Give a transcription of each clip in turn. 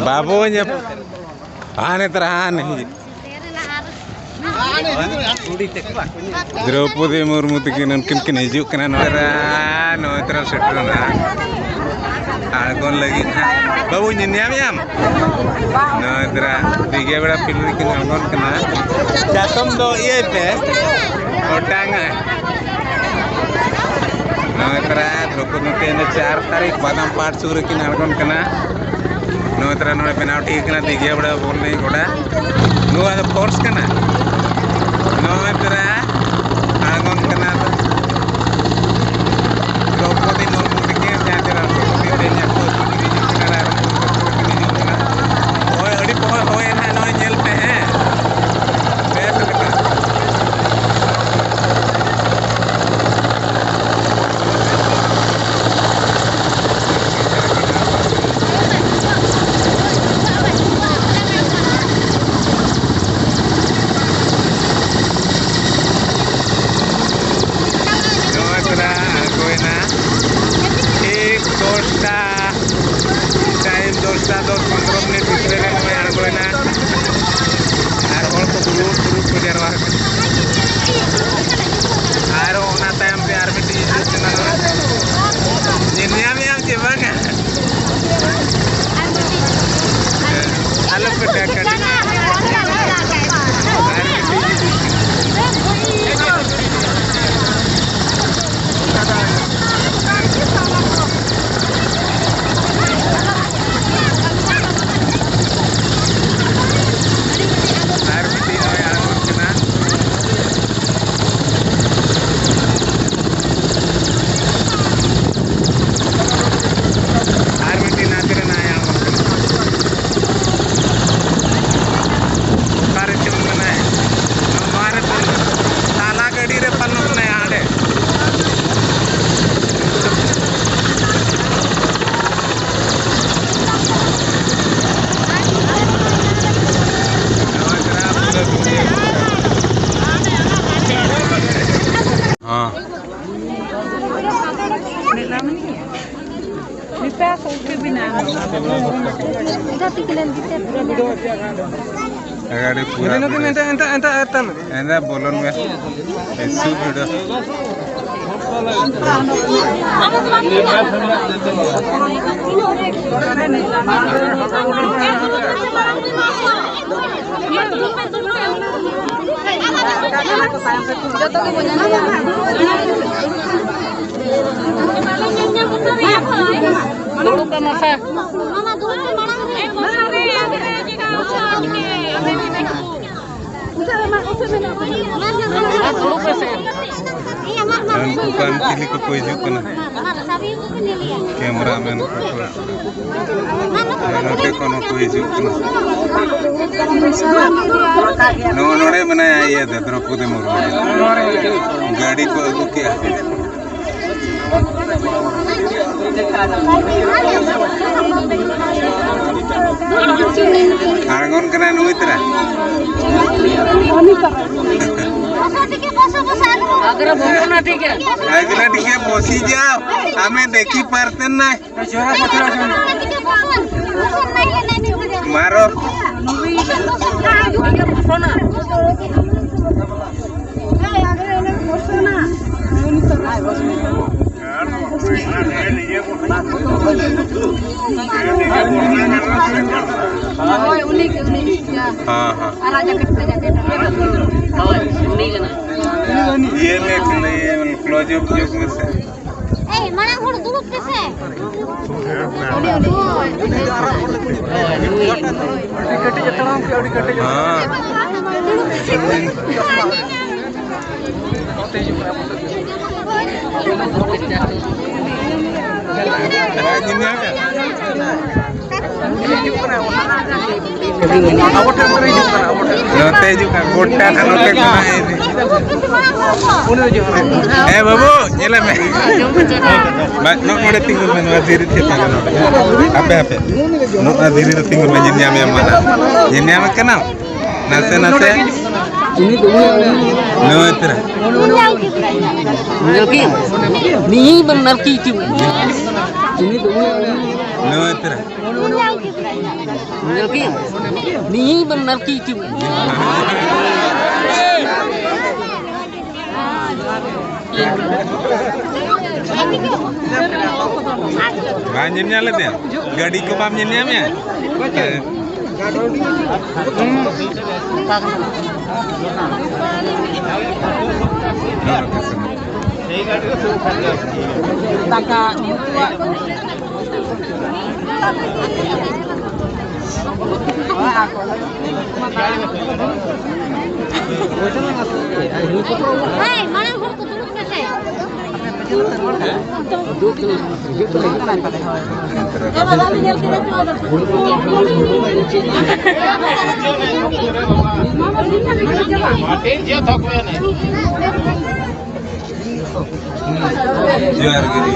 Babunya aneh terane. Draupadi Murmu tikinan kin hijuk kena notra setrana. Algon lagi. Babu nyam. Notra tiga beda pilih kin algon kena. Jatom do iya teh. Otanga. Notra Draupadi tiene 4 tarik badam part suri kin algon kena. Notra no penalty kena tiga beda bol nahi koda. No ada force kena. Notra algon kena. Draupadi Murmu tikinan jatera Draupadi tenya ko hijuk kena. Oi adi pohon hoye na no nyel pe hai. Best kena. Agak pura. Enta bolon में ऐसी video. Bukan pilih ke koy juk na cameraman nanti kono koy juk na nore बनाया ये द्रौपदी मुर्मू गाड़ी को आगू किया आगन कना नुइतरा अगर बोलना ठीक है बसी जाओ हमें देखी पारते ना मारो ये क्लोज अप योग में से mana hulu dulu kese note juga gotta note kena ini. Babu, nyala me. No ada tinggal mana diri kita kan. Apa? No ada diri tinggal mana nyam yang mana? Nyam kenal. Nase. Ini dulu. Nutra. Ni benar kiki. Ini tuh. Nutra. Ni benar kiki. Banyak nyala dia. Gadi ko bam nyamnya. Hei, mana hur ko duduk kese? Juar gini.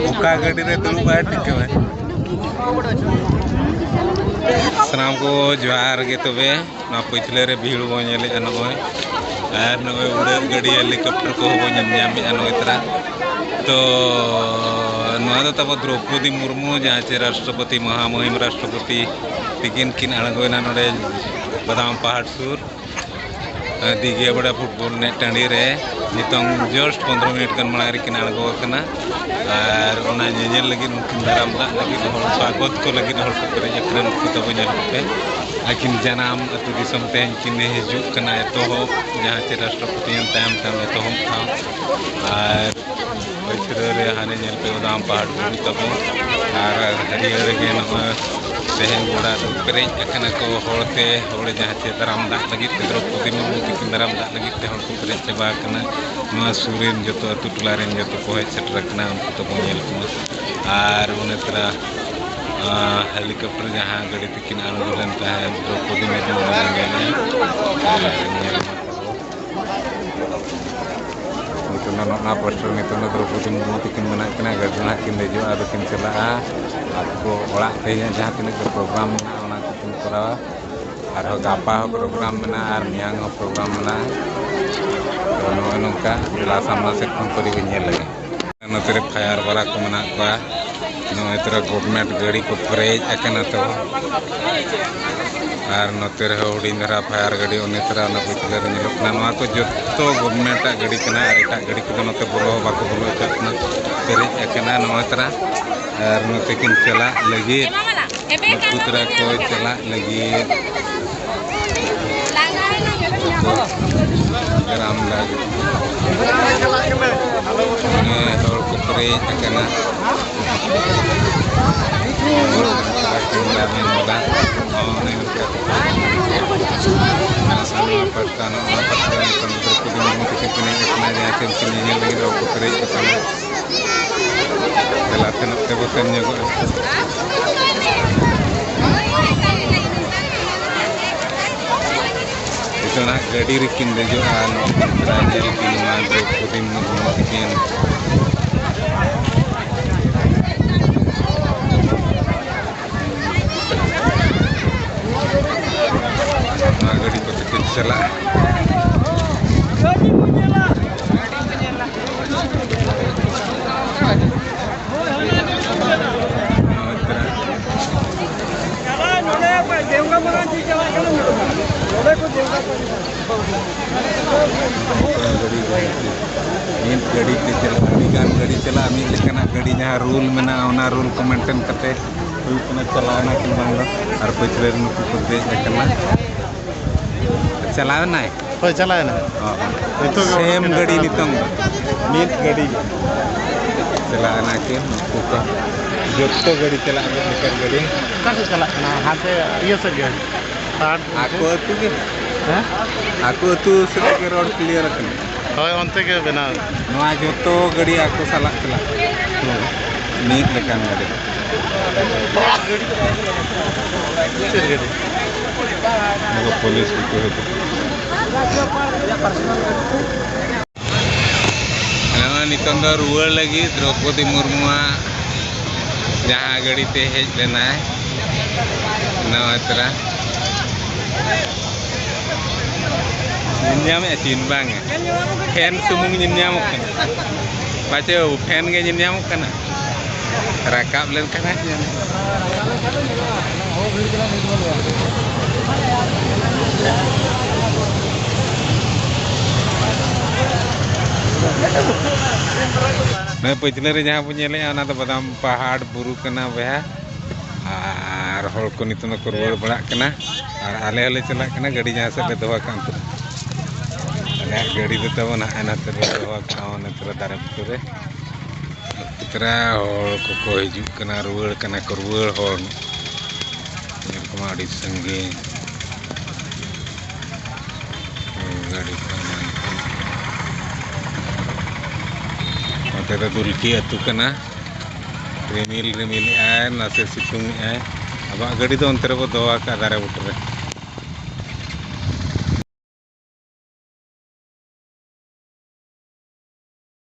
Buka gadi re tulu bayar tiket bay. Senam ko juar gitu be. Na pichले रे भीड़ वो nyele anoy. Air noy ude gadi helicopter ko ho nyammi anoy tara. तो नोआ तब द्रौपदी मुर्मू जहाँ चे राष्ट्रपति महामहिम राष्ट्रपति तिकिन किन अड़गोना नोडे बदाम पहाड़ सूर दिगे बड़ा फुटबॉल ने टाँडी रे नितों जस्ट 15 मिनट कन मांग किन अड़गो कना और ओना जेल लगी उनकिन दाराम दा लगी हर स्वागत को लगी हर को करे एकरन को तब नेल पे आकिन जनाम अतु दिसम ते किन हिजुक कना तो हो जहाँ चे राष्ट्रपति ताम ताम तो हम था और रे हाने नेल पे बदाम पहाड़ बुरी तब और हरियर के न तेहन गुड़ा पेरेज अखना को होड़ते होड़े जहाँ चे दाराम दा लगी द्रौपदी मुर्मू तिकिन दाराम दा लगी ते हर को पेरेज चबा कना नोआ सूरेन जतो अतु टोला रेन जतो को हेज सेटरकना उनको तो नेल को और उन तरह हेलीकॉप्टर जहाँ गड़ी तिकिन आलगोलन ता है द्रौपदी मुर्मू लगे ना पोस्टर नितो द्रौपदी मुर्मू तिकिन मना कना गडना किन देजो आदो किन चला आपको ओड़ा थे जहाँ तीन प्रोग्राम में ओना किन करावा और गापा प्रोग्राम में और मियांग प्रोग्राम में तो नोय नोका जिला सामना से खन करी के नेल लगे नोते रे फायर वाला को मना को नोय तरह गवर्नमेंट गाड़ी को प्रेज अकना तो और नोते रे हुडी धरा फायर गाड़ी ओने तरह ना पिछले रे नेलकना नोआ को जत्तो गवर्नमेंट गाड़ी कना और एटा गाड़ी को नोते बोलो बाको बोलो चकना प्रेज अकना नोय तरह और नोते किन चला लगी पुत्रा को चला लगी ग्राम लगी और को प्रेज अकना में मोला और सामने पटकानो पटकाने संदर्भ को मुर्मू के किने इतना जहाँ से किने लगी और को प्रेज अकना लाते नते बतन जगो इतना गाड़ी रिकिन देजो आन राजे रिकिन मा द्रौपदी मुर्मू तिकिन गाड़ी को तिकिन चला गाड़ी पे चला गाड़ी चला मिलना गाड़ी जहाँ रूल में ना रूल को मेंटेन करते चलाना कि बांग और पिछले नुकु को देख चलाना है होय चलाना सेम गाड़ी नितंग मीत गाड़ी चलाना के नुकु का जोतो गाड़ी चला लेकर गाड़ी कहाँ चलाना हाथे ये सब गया आको तू के हैं आको तू से के रोड क्लियर करना होय ओनते के बना नोआ जोतो गाड़ी आको साला चला मीत लेकर गाड़ी पुलिस को नितंग रुआर लगी द्रौपदी मुर्मू जहाँ गाड़ी ते हेज लेना नवा तरह nyam ya chin bang fan sumung nyam kan baca fan ge nyam kan rakap len kan aja nah pecina re jahan punya le ana to badam pahad buru kana beha ar hol ko nituna ko ruwar balak kana ar ale ale chalak kana gadi jahan se le doha kan tu ale gadi do tabon ana te doha ka on tra dare puture putra hol ko hijuk kana ruwar hol nyel ko ma adi sange gadi kana Ada dulki atu kana remil ay nase situng ay abang gadi to ontere bo doa ka dare butre